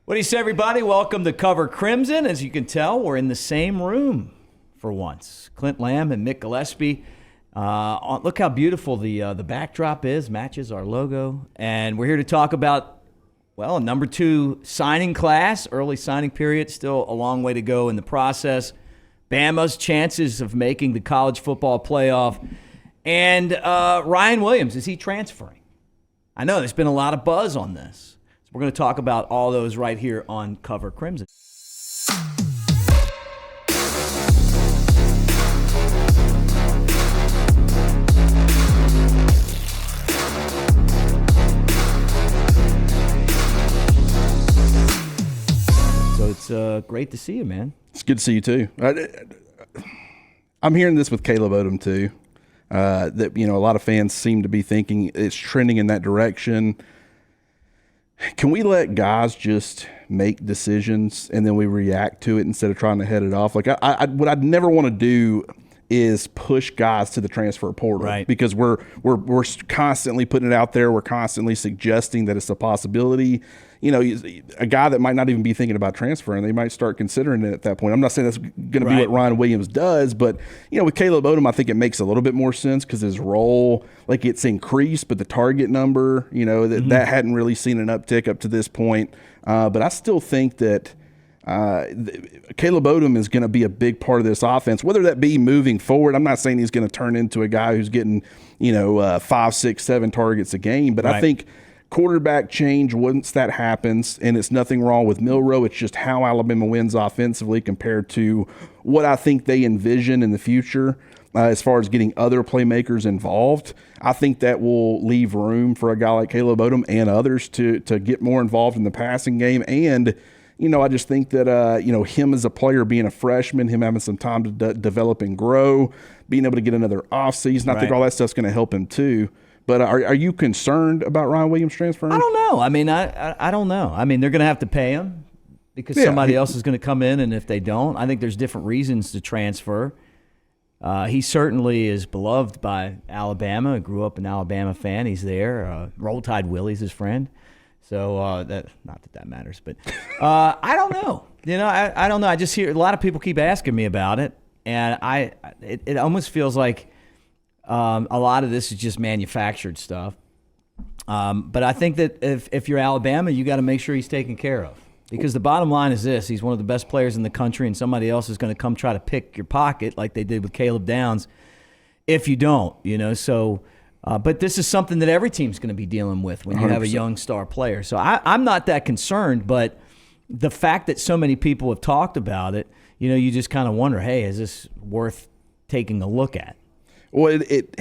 What do you say, everybody? Welcome to Cover Crimson. As you can tell, we're in the same room for once. Clint Lamb and Mick Gillispie. Look how beautiful the backdrop is. Matches our logo. And we're here to talk about, well, number 2 signing class, early signing period. Still a long way to go in the process. Bama's chances of making the college football playoff. And Ryan Williams, is he transferring? I know there's been a lot of buzz on this. So we're going to talk about all those right here on Cover Crimson. So it's great to see you, man. It's good to see you too. I'm hearing this with Caleb Odom too. That a lot of fans seem to be thinking it's trending in that direction. Can we let guys just make decisions and then we react to it instead of trying to head it off? Like what I'd never want to do is push guys to the transfer portal, right? Because we're constantly putting it out there. We're constantly suggesting that it's a possibility. A guy that might not even be thinking about transferring, they might start considering it at that point. I'm not saying that's going to be what Ryan Williams does, but with Caleb Odom, I think it makes a little bit more sense because his role, like, it's increased, but the target number, that hadn't really seen an uptick up to this point. But I still think that Caleb Odom is going to be a big part of this offense, whether that be moving forward. I'm not saying he's going to turn into a guy who's getting 5, 6, 7 targets a game, but I think quarterback change once that happens, and it's nothing wrong with Milroe. It's just how Alabama wins offensively compared to what I think they envision in the future as far as getting other playmakers involved. I think that will leave room for a guy like Caleb Odom and others to get more involved in the passing game. And I just think that him as a player, being a freshman, him having some time to develop and grow, being able to get another offseason, I think all that stuff's going to help him too. But are you concerned about Ryan Williams transferring? I don't know. I mean, I don't know. I mean, they're going to have to pay him because somebody else is going to come in, and if they don't, I think there's different reasons to transfer. He certainly is beloved by Alabama. Grew up an Alabama fan. He's there. Roll Tide Willie's his friend. So not that matters, but I don't know. I don't know. I just hear a lot of people keep asking me about it, and it almost feels like a lot of this is just manufactured stuff. But I think that if you're Alabama, you got to make sure he's taken care of. Because the bottom line is this: he's one of the best players in the country, and somebody else is going to come try to pick your pocket like they did with Caleb Downs if you don't, So, but this is something that every team's going to be dealing with when you 100%. Have a young star player. So I'm not that concerned, but the fact that so many people have talked about it, you just kind of wonder, hey, is this worth taking a look at? Well, it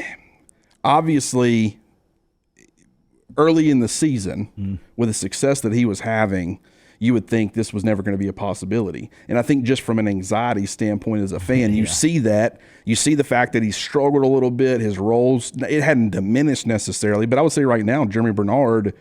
obviously early in the season, with the success that he was having, you would think this was never going to be a possibility. And I think just from an anxiety standpoint as a fan, you see that. You see the fact that he struggled a little bit. His roles, it hadn't diminished necessarily. But I would say right now, Germie Bernard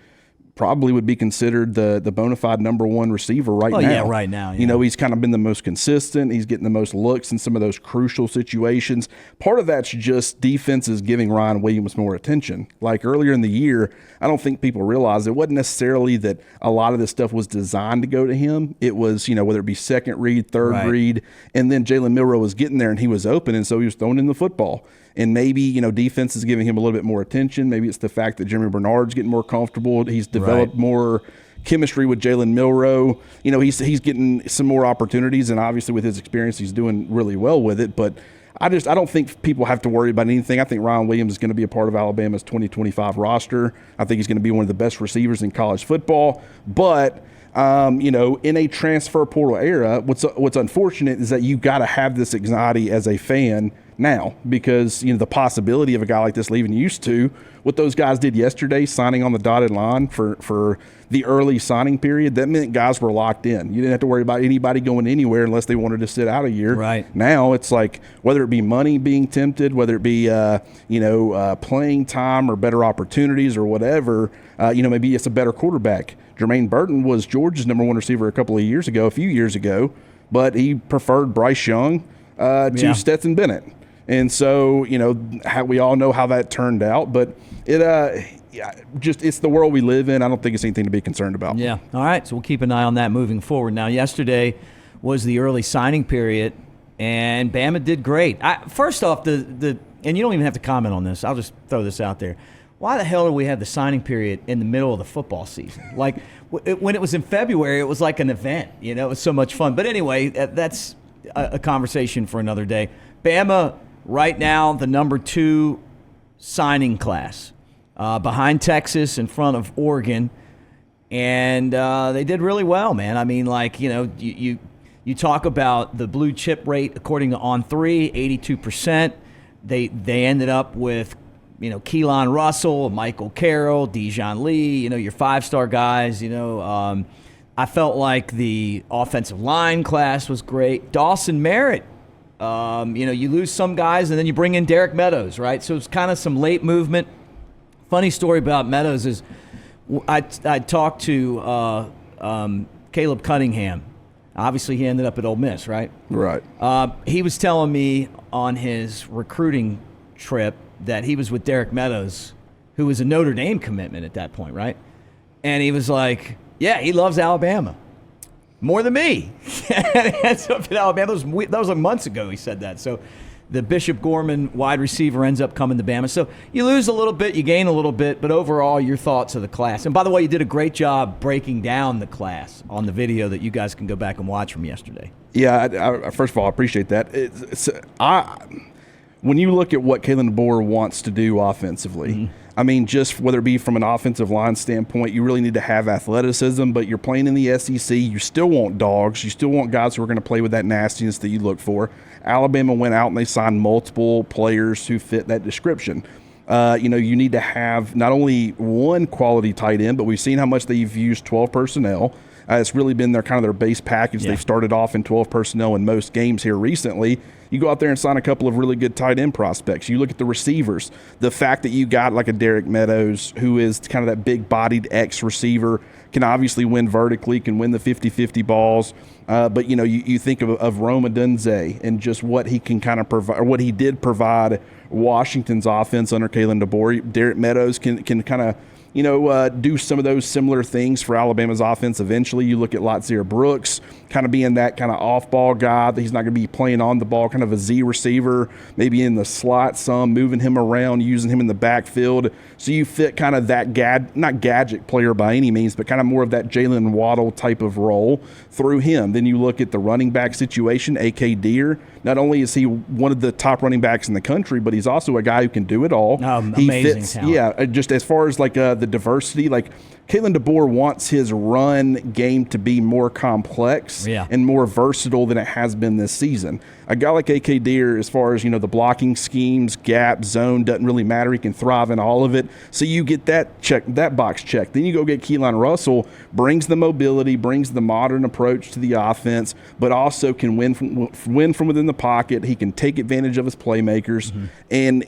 probably would be considered the bona fide number 1 receiver right now. Yeah, right now. Yeah. He's kind of been the most consistent. He's getting the most looks in some of those crucial situations. Part of that's just defenses giving Ryan Williams more attention. Like earlier in the year, I don't think people realized it wasn't necessarily that a lot of this stuff was designed to go to him. It was, whether it be second read, third read, and then Jalen Milroe was getting there and he was open, and so he was throwing in the football. And maybe, defense is giving him a little bit more attention. Maybe it's the fact that Germie Bernard's getting more comfortable. He's developed more chemistry with Jalen Milroe. He's getting some more opportunities, and obviously with his experience, he's doing really well with it. But I don't think people have to worry about anything. I think Ryan Williams is going to be a part of Alabama's 2025 roster. I think he's going to be one of the best receivers in college football. But in a transfer portal era, what's unfortunate is that you got to have this anxiety as a fan now, because the possibility of a guy like this leaving used to what those guys did yesterday, signing on the dotted line for the early signing period, that meant guys were locked in. You didn't have to worry about anybody going anywhere unless they wanted to sit out a year. Right. Now it's like, whether it be money being tempted, whether it be playing time or better opportunities or whatever, maybe it's a better quarterback. Jermaine Burton was Georgia's number 1 receiver a few years ago, but he preferred Bryce Young to Stetson Bennett. And so, we all know how that turned out, but just it's the world we live in. I don't think it's anything to be concerned about. Yeah. All right. So we'll keep an eye on that moving forward. Now, yesterday was the early signing period, and Bama did great. First off, and you don't even have to comment on this. I'll just throw this out there. Why the hell do we have the signing period in the middle of the football season? Like, when it was in February, it was like an event. It was so much fun. But anyway, that's a conversation for another day. Bama, right now, the number 2 signing class, behind Texas, in front of Oregon. And they did really well, man. I mean, like, you talk about the blue chip rate according to On3, 82%. They ended up with Keelan Russell, Michael Carroll, Dijon Lee, your 5-star guys. I felt like the offensive line class was great. Dawson Merritt, you lose some guys and then you bring in Derek Meadows, right? So it's kind of some late movement. Funny story about Meadows is I talked to Caleb Cunningham. Obviously, he ended up at Ole Miss, right? Right. He was telling me on his recruiting trip that he was with Derek Meadows, who was a Notre Dame commitment at that point, right? And he was like, yeah, he loves Alabama more than me. Ends up at Alabama. That was like months ago he said that. So the Bishop Gorman wide receiver ends up coming to Bama. So you lose a little bit, you gain a little bit, but overall your thoughts of the class. And by the way, you did a great job breaking down the class on the video that you guys can go back and watch from yesterday. Yeah, I first of all, I appreciate that. When you look at what Kalen DeBoer wants to do offensively, I mean, just whether it be from an offensive line standpoint, you really need to have athleticism, but you're playing in the SEC. You still want dogs. You still want guys who are going to play with that nastiness that you look for. Alabama went out and they signed multiple players who fit that description. You need to have not only one quality tight end, but we've seen how much they've used 12 personnel. It's really been their base package. Yeah. They've started off in 12 personnel in most games here recently. You go out there and sign a couple of really good tight end prospects. You look at the receivers. The fact that you got like a Derek Meadows, who is kind of that big-bodied X receiver, can obviously win vertically, can win the 50-50 balls. But, you think of Roma Dunze and just what he can kind of provide, or what he did provide Washington's offense under Kalen DeBoer. Derek Meadows can kind of do some of those similar things for Alabama's offense eventually. You look at Latzir Brooks kind of being that kind of off-ball guy that he's not going to be playing on the ball, kind of a Z receiver, maybe in the slot some, moving him around, using him in the backfield. So you fit kind of that not gadget player by any means, but kind of more of that Jalen Waddle type of role through him. Then you look at the running back situation, A.K. Deere. Not only is he one of the top running backs in the country, but he's also a guy who can do it all. He amazing fits, talent. Yeah, just as far as like the diversity, like Kalen DeBoer wants his run game to be more complex and more versatile than it has been this season. A guy like A.K. Deere, as far as, the blocking schemes, gap, zone, doesn't really matter. He can thrive in all of it. So you get that box checked. Then you go get Keelan Russell, brings the mobility, brings the modern approach to the offense, but also can win from within the pocket. He can take advantage of his playmakers and,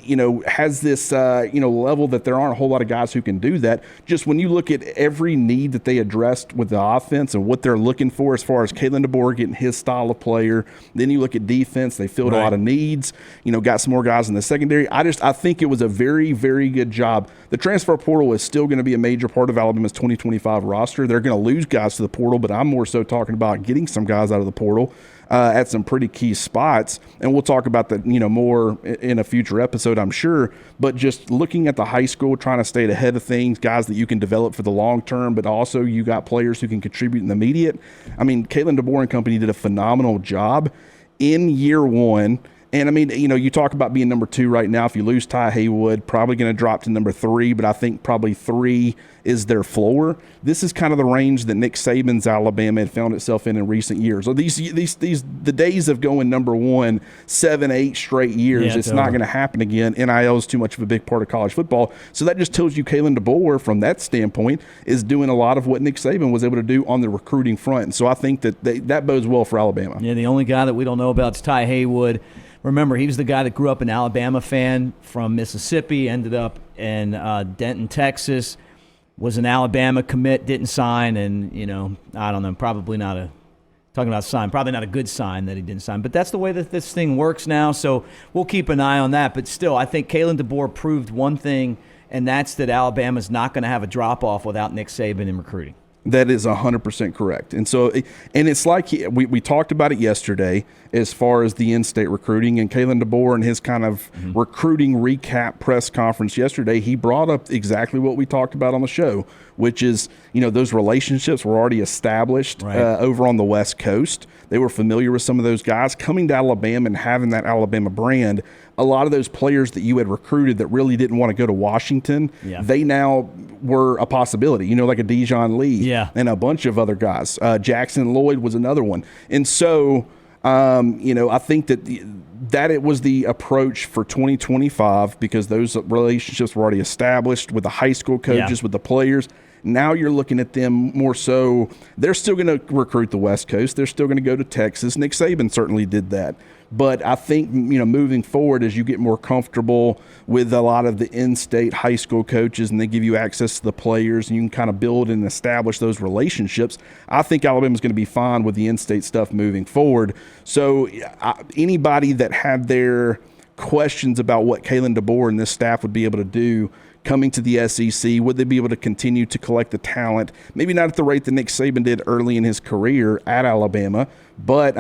has this, level that there aren't a whole lot of guys who can do that. Just when you look at every need that they addressed with the offense and what they're looking for as far as Kalen DeBoer getting his style of player, then you look at defense. They filled a lot of needs, got some more guys in the secondary. I think it was a very, very good job. The transfer portal is still going to be a major part of Alabama's 2025 roster. They're going to lose guys to the portal, but I'm more so talking about getting some guys out of the portal at some pretty key spots. And we'll talk about that, more in a future episode, I'm sure. But just looking at the high school, trying to stay ahead of things, guys that you can develop for the long term, but also you got players who can contribute in the immediate. I mean, Kalen DeBoer and company did a phenomenal job in year one. And, I mean, you talk about being number 2 right now. If you lose Ty Haywood, probably going to drop to number 3, but I think probably 3 is their floor. This is kind of the range that Nick Saban's Alabama had found itself in recent years. So the days of going number 1, 7, 8 straight years, it's not going to happen again. NIL is too much of a big part of college football. So that just tells you Kalen DeBoer, from that standpoint, is doing a lot of what Nick Saban was able to do on the recruiting front. And so I think that bodes well for Alabama. Yeah, the only guy that we don't know about is Ty Haywood. Remember, he was the guy that grew up an Alabama fan from Mississippi, ended up in Denton, Texas, was an Alabama commit, didn't sign, and, I don't know, probably not a good sign that he didn't sign. But that's the way that this thing works now, so we'll keep an eye on that. But still, I think Kalen DeBoer proved one thing and that's that Alabama's not going to have a drop-off without Nick Saban in recruiting. That is 100% correct. And so, and it's like we talked about it yesterday as far as the in-state recruiting, and Kalen DeBoer and his kind of recruiting recap press conference yesterday, he brought up exactly what we talked about on the show, which is, those relationships were already established over on the West Coast. They were familiar with some of those guys. Coming to Alabama and having that Alabama brand, a lot of those players that you had recruited that really didn't want to go to Washington, they now were a possibility, like a Dijon Lee and a bunch of other guys. Jackson Lloyd was another one. And so, I think that it was the approach for 2025 because those relationships were already established with the high school coaches, with the players. Now you're looking at them more so. They're still going to recruit the West Coast. They're still going to go to Texas. Nick Saban certainly did that. But I think, moving forward, as you get more comfortable with a lot of the in-state high school coaches and they give you access to the players and you can kind of build and establish those relationships, I think Alabama's going to be fine with the in-state stuff moving forward. So anybody that had their questions about what Kalen DeBoer and this staff would be able to do coming to the SEC, would they be able to continue to collect the talent? Maybe not at the rate that Nick Saban did early in his career at Alabama, but,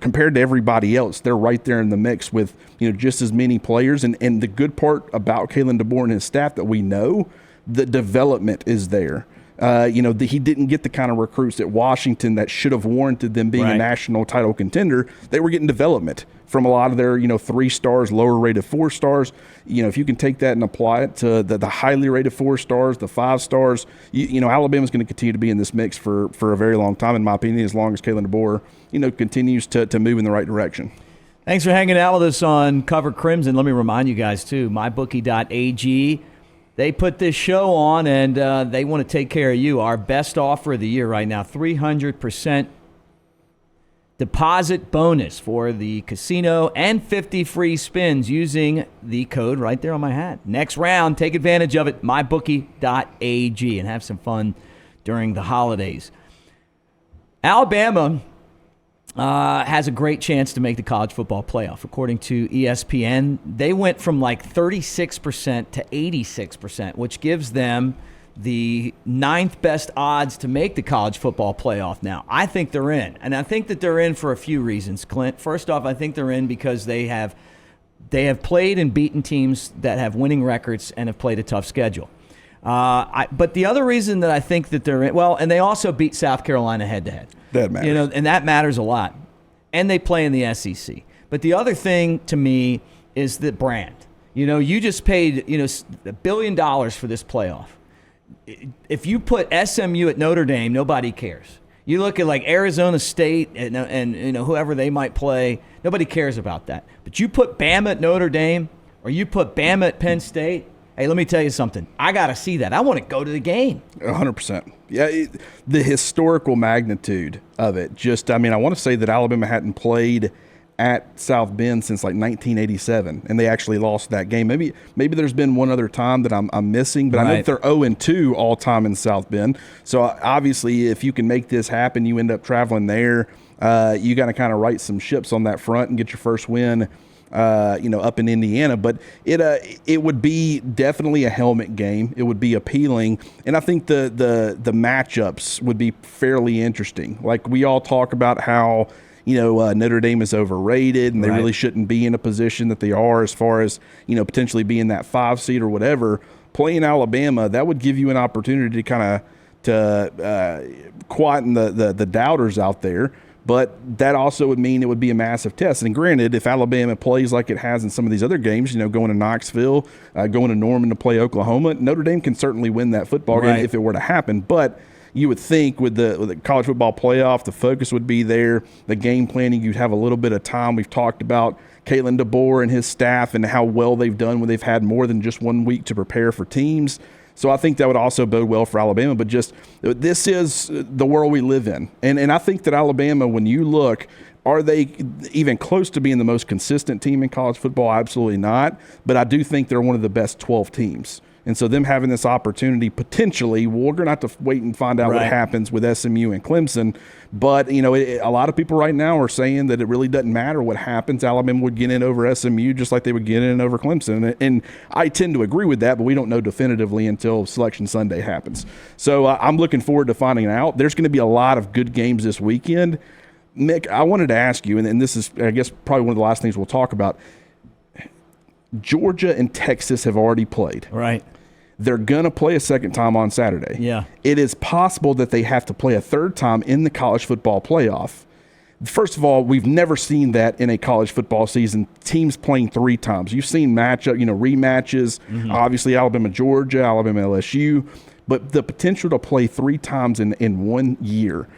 compared to everybody else, they're right there in the mix with, just as many players. And the good part about Kalen DeBoer and his staff that we know, the development is there. He didn't get the kind of recruits at Washington that should have warranted them being a national title contender. They were getting development from a lot of their, 3 stars, lower rated 4 stars. If you can take that and apply it to the highly rated 4 stars, the 5 stars, Alabama's going to continue to be in this mix for a very long time, in my opinion, as long as Kalen DeBoer, continues to move in the right direction. Thanks for hanging out with us on Cover Crimson. Let me remind you guys, too, mybookie.ag. They put this show on, and they want to take care of you. Our best offer of the year right now, 300% deposit bonus for the casino and 50 free spins using the code right there on my hat. Next round, take advantage of it, mybookie.ag, and have some fun during the holidays. Alabama has a great chance to make the college football playoff. According to ESPN, they went from like 36% to 86%, which gives them the 9th best odds to make the college football playoff now. I think they're in. And I think that they're in for a few reasons, Clint. First off, I think they're in because they have played and beaten teams that have winning records and have played a tough schedule. But the other reason that I think that they're in, and they also beat South Carolina head-to-head. That matters. And that matters a lot. And they play in the SEC. But the other thing to me is the brand. You just paid, $1 billion for this playoff. If you put SMU at Notre Dame, nobody cares. You look at like Arizona State and whoever they might play, nobody cares about that. But you put Bama at Notre Dame or you put Bama at Penn State, hey, let me tell you something. I got to see that. I want to go to the game. 100%. Yeah, the historical magnitude of it. I want to say that Alabama hadn't played at South Bend since like 1987, and they actually lost that game. Maybe there's been one other time that I'm missing, but I know that they're 0-2 all time in South Bend. So obviously, if you can make this happen, you end up traveling there. You got to kind of right some ships on that front and get your first win. Up in Indiana, but it would be definitely a helmet game. It would be appealing, and I think the matchups would be fairly interesting. Like we all talk about how Notre Dame is overrated and they really shouldn't be in a position that they are as far as potentially being that 5 seed or whatever. Playing Alabama, that would give you an opportunity to kind of quieten the doubters out there. But that also would mean it would be a massive test. And granted, if Alabama plays like it has in some of these other games, going to Knoxville, going to Norman to play Oklahoma, Notre Dame can certainly win that football game if it were to happen. But you would think with the college football playoff, the focus would be there. The game planning, you'd have a little bit of time. We've talked about Kalen DeBoer and his staff and how well they've done when they've had more than just 1 week to prepare for teams. So I think that would also bode well for Alabama. But just this is the world we live in. And I think that Alabama, when you look, are they even close to being the most consistent team in college football? Absolutely not. But I do think they're one of the best 12 teams. And so them having this opportunity, potentially, we're going to have to wait and find out what happens with SMU and Clemson. But, a lot of people right now are saying that it really doesn't matter what happens. Alabama would get in over SMU just like they would get in over Clemson. And I tend to agree with that, but we don't know definitively until Selection Sunday happens. So I'm looking forward to finding out. There's going to be a lot of good games this weekend. Mick, I wanted to ask you, and this is, I guess, probably one of the last things we'll talk about. Georgia and Texas have already played. Right. They're going to play a second time on Saturday. Yeah. It is possible that they have to play a third time in the college football playoff. First of all, we've never seen that in a college football season, teams playing 3 times. You've seen rematches, obviously Alabama, Georgia, Alabama, LSU, but the potential to play 3 times in 1 year.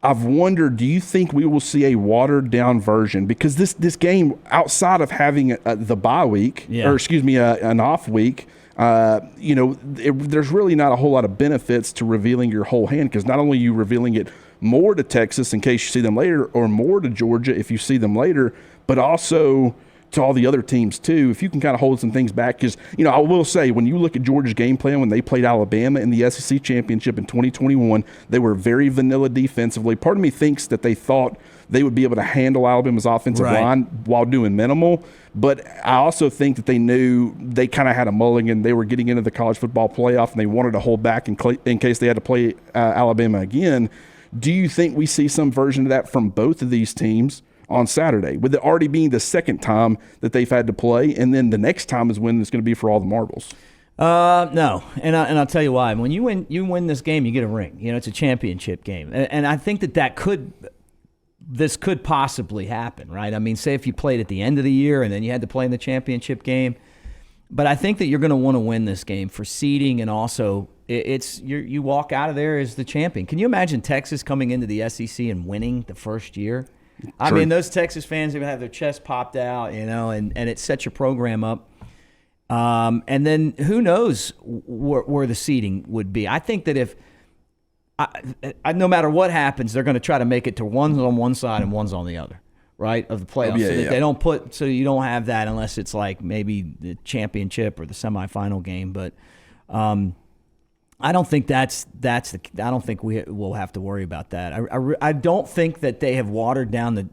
I've wondered, do you think we will see a watered-down version? Because this game, outside of having the bye week, an off week, there's really not a whole lot of benefits to revealing your whole hand, because not only are you revealing it more to Texas in case you see them later, or more to Georgia if you see them later, but also to all the other teams too, if you can kind of hold some things back. Because, I will say, when you look at Georgia's game plan when they played Alabama in the SEC championship in 2021, they were very vanilla defensively. Part of me thinks that they thought they would be able to handle Alabama's offensive line while doing minimal. But I also think that they knew they kind of had a mulligan. They were getting into the college football playoff, and they wanted to hold back in case they had to play Alabama again. Do you think we see some version of that from both of these teams on Saturday, with it already being the second time that they've had to play, and then the next time is when it's going to be for all the marbles? No, and I'll tell you why. When you win this game, you get a ring. It's a championship game, and I think this could possibly happen, right? I mean, say if you played at the end of the year and then you had to play in the championship game, but I think that you're going to want to win this game for seeding, and also you walk out of there as the champion. Can you imagine Texas coming into the SEC and winning the first year? True. I mean, those Texas fans are going to have their chest popped out, and it sets your program up. And then who knows where the seeding would be. I think that no matter what happens, they're going to try to make it to one's on one side and one's on the other, right, of the playoffs. They don't so you don't have that unless it's like maybe the championship or the semifinal game. But I don't think I don't think we will have to worry about that. I don't think that they have watered down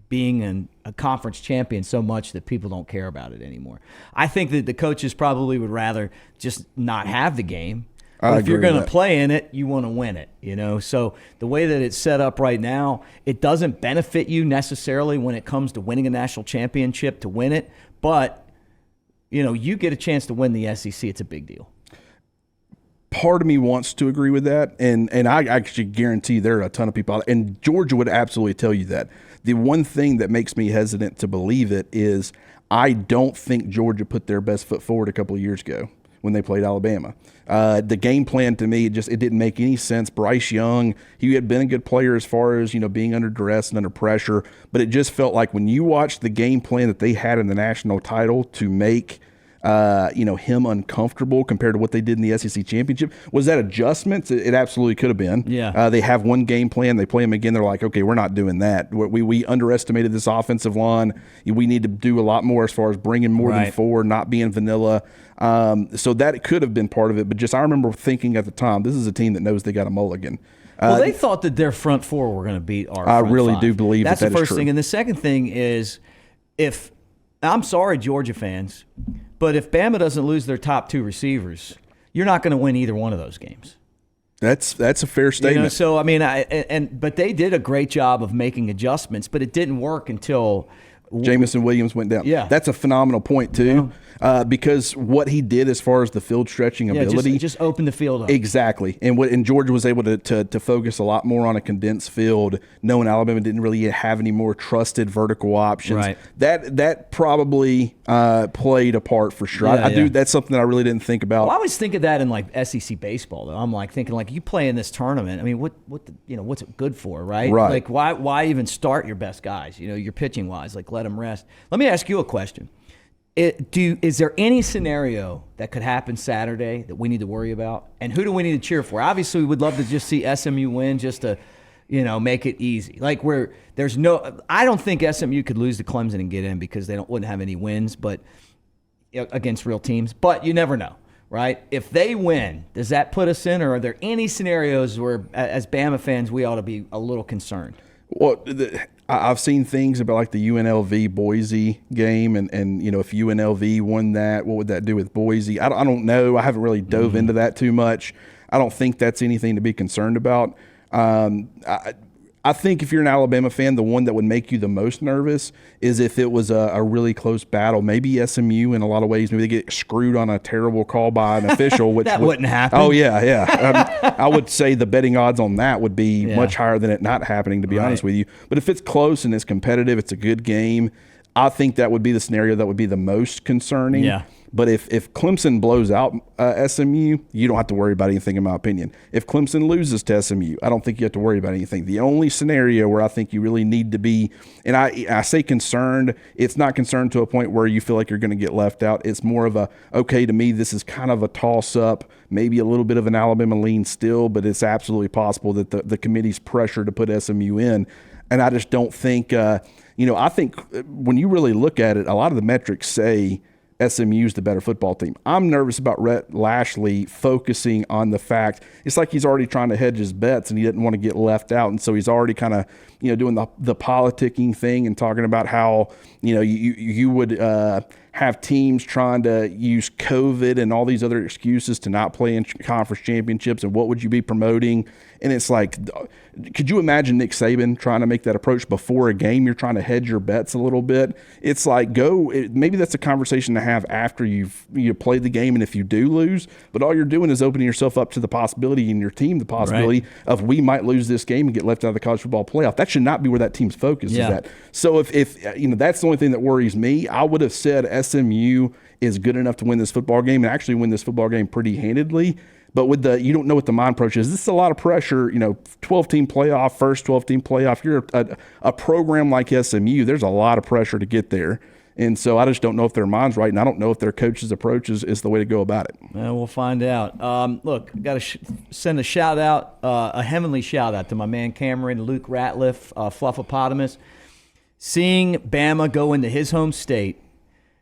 being a conference champion so much that people don't care about it anymore. I think that the coaches probably would rather just not have the game. But if you're going to play in it, you want to win it, So the way that it's set up right now, it doesn't benefit you necessarily when it comes to winning a national championship to win it. But, you get a chance to win the SEC. It's a big deal. Part of me wants to agree with that, and I actually guarantee there are a ton of people out there, and Georgia would absolutely tell you that. The one thing that makes me hesitant to believe it is I don't think Georgia put their best foot forward a couple of years ago when they played Alabama. The game plan to me, it didn't make any sense. Bryce Young, he had been a good player as far as, being under duress and under pressure, but it just felt like when you watched the game plan that they had in the national title to make him uncomfortable compared to what they did in the SEC championship. Was that adjustments? It absolutely could have been. Yeah. They have one game plan. They play him again. They're like, okay, we're not doing that. We underestimated this offensive line. We need to do a lot more as far as bringing more than 4, not being vanilla. So that could have been part of it. But just I remember thinking at the time, this is a team that knows they got a mulligan. Well, they thought that their front 4 were going to beat our front 5. I really do believe that's that the first is true. thing. And the second thing is, I'm sorry, Georgia fans, but if Bama doesn't lose their top 2 receivers, you're not going to win either one of those games. That's a fair statement. So I mean, but they did a great job of making adjustments, but it didn't work until Jamison Williams went down. Yeah. That's a phenomenal point, too, because what he did as far as the field stretching ability. Just open the field up. Exactly. And Georgia was able to focus a lot more on a condensed field, knowing Alabama didn't really have any more trusted vertical options. Right. That probably played a part for sure. That's something that I really didn't think about. Well, I always think of that in like SEC baseball, though. I'm like thinking like you play in this tournament. I mean, what's it good for, right? Right. Like why even start your best guys? Your pitching wise, like let them rest. Let me ask you a question. Is there any scenario that could happen Saturday that we need to worry about? And who do we need to cheer for? Obviously, we would love to just see SMU win just to, make it easy. Like I don't think SMU could lose to Clemson and get in because they wouldn't have any wins, but against real teams. But you never know, right? If they win, does that put us in, or are there any scenarios where, as Bama fans, we ought to be a little concerned? Well, I've seen things about like the UNLV Boise game, and if UNLV won that, what would that do with Boise? I don't know. I haven't really dove into that too much. I don't think that's anything to be concerned about. I think if you're an Alabama fan, the one that would make you the most nervous is if it was a really close battle. Maybe SMU in a lot of ways. Maybe they get screwed on a terrible call by an official. Which that wouldn't happen. Oh, yeah. I would say the betting odds on that would be much higher than it not happening, to be honest with you. But if it's close and it's competitive, it's a good game, I think that would be the scenario that would be the most concerning. Yeah. But if Clemson blows out SMU, you don't have to worry about anything, in my opinion. If Clemson loses to SMU, I don't think you have to worry about anything. The only scenario where I think you really need to be, and I say concerned, it's not concerned to a point where you feel like you're going to get left out. It's more of a, okay, to me, this is kind of a toss-up, maybe a little bit of an Alabama lean still, but it's absolutely possible that the committee's pressure to put SMU in. And I just don't think, I think when you really look at it, a lot of the metrics say SMU's the better football team. I'm nervous about Rhett Lashley focusing on the fact it's like he's already trying to hedge his bets and he didn't want to get left out, and so he's already kind of doing the politicking thing and talking about how you would have teams trying to use COVID and all these other excuses to not play in conference championships, and what would you be promoting? And it's like, could you imagine Nick Saban trying to make that approach before a game? You're trying to hedge your bets a little bit. It's like, maybe that's a conversation to have after you've played the game, and if you do lose, but all you're doing is opening yourself up to the possibility, and your team the possibility of we might lose this game and get left out of the college football playoff. That should not be where that team's focus is at. So if that's the only thing that worries me, I would have said SMU is good enough to win this football game, and actually win this football game pretty handedly. But with you don't know what the mind approach is. This is a lot of pressure, 12-team playoff, first 12-team playoff. You're a program like SMU, there's a lot of pressure to get there. And so I just don't know if their mind's right, and I don't know if their coach's approach is the way to go about it. We'll find out. Look, got to send a shout-out, a heavenly shout-out to my man Cameron, Luke Ratliff, Fluffopotamus. Seeing Bama go into his home state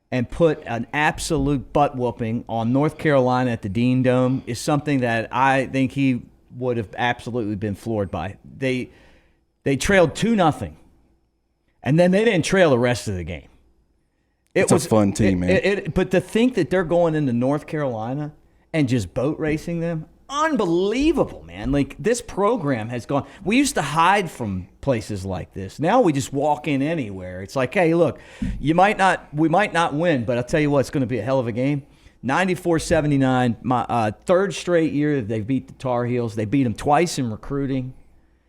and put an absolute butt-whooping on North Carolina at the Dean Dome is something that I think he would have absolutely been floored by. They trailed 2-0, and then they didn't trail the rest of the game. It's a fun team, man. But to think that they're going into North Carolina and just boat racing them, unbelievable, man. Like, this program has gone. We used to hide from places like this. Now we just walk in anywhere. It's like, hey, look, we might not win, but I'll tell you what, it's going to be a hell of a game. 94-79, my third straight year that they beat the Tar Heels. They beat them twice in recruiting.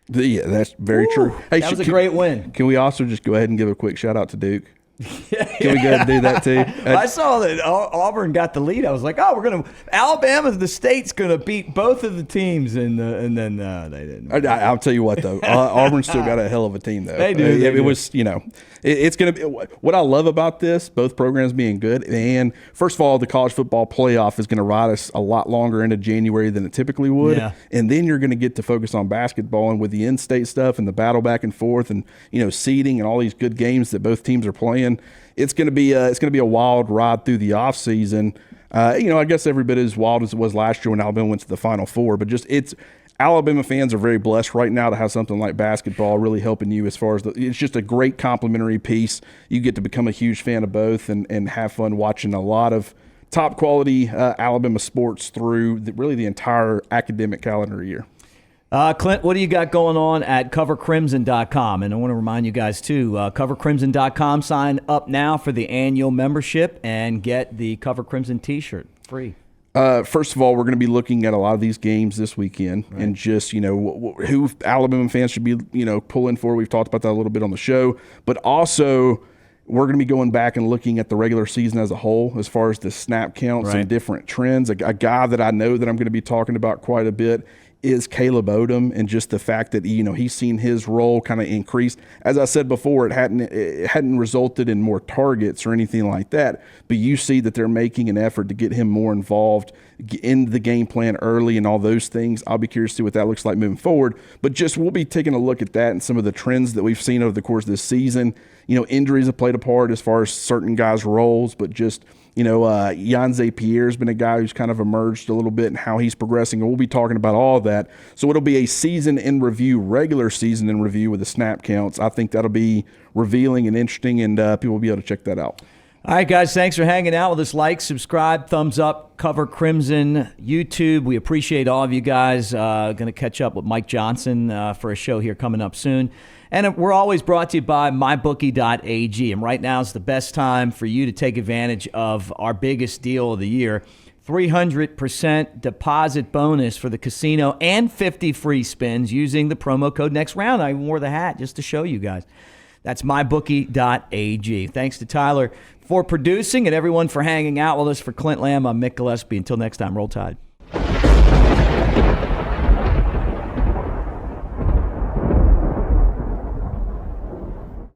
Yeah, that's very true. Hey, that was a great win. Can we also just go ahead and give a quick shout out to Duke? Can we go ahead and do that too? I saw that Auburn got the lead. I was like, Alabama, the state's going to beat both of the teams, and then they didn't. I'll tell you what, though, Auburn still got a hell of a team, though. They do. It was, it's going to be what I love about this, both programs being good, and first of all, the college football playoff is going to ride us a lot longer into January than it typically would, and then you're going to get to focus on basketball, and with the in-state stuff and the battle back and forth, and seeding and all these good games that both teams are playing. It's going to be a wild ride through the offseason. I guess every bit as wild as it was last year when Alabama went to the Final Four. But Alabama fans are very blessed right now to have something like basketball really helping you as far as it's just a great complementary piece. You get to become a huge fan of both and have fun watching a lot of top quality Alabama sports through really the entire academic calendar year. Clint, what do you got going on at covercrimson.com? And I want to remind you guys, too, covercrimson.com, sign up now for the annual membership and get the Cover Crimson t-shirt free. First of all, we're going to be looking at a lot of these games this weekend and just, who Alabama fans should be, pulling for. We've talked about that a little bit on the show. But also, we're going to be going back and looking at the regular season as a whole as far as the snap counts and different trends. A guy that I know that I'm going to be talking about quite a bit is Caleb Odom, and just the fact that he's seen his role kind of increase. As I said before, it hadn't resulted in more targets or anything like that, but you see that they're making an effort to get him more involved in the game plan early and all those things. I'll be curious to see what that looks like moving forward, but just we'll be taking a look at that and some of the trends that we've seen over the course of this season. Injuries have played a part as far as certain guys' roles, but just Jan Zapierre's been a guy who's kind of emerged a little bit and how he's progressing. And we'll be talking about all of that. So it'll be a season in review, regular season in review with the snap counts. I think that'll be revealing and interesting, and people will be able to check that out. All right, guys, thanks for hanging out with us. Like, subscribe, thumbs up, Cover Crimson, YouTube. We appreciate all of you guys. Going to catch up with Mike Johnson for a show here coming up soon. And we're always brought to you by mybookie.ag. And right now is the best time for you to take advantage of our biggest deal of the year. 300% deposit bonus for the casino and 50 free spins using the promo code next round. I even wore the hat just to show you guys. That's mybookie.ag. Thanks to Tyler for producing and everyone for hanging out with us. For Clint Lamb, I'm Mick Gillispie. Until next time, roll Tide.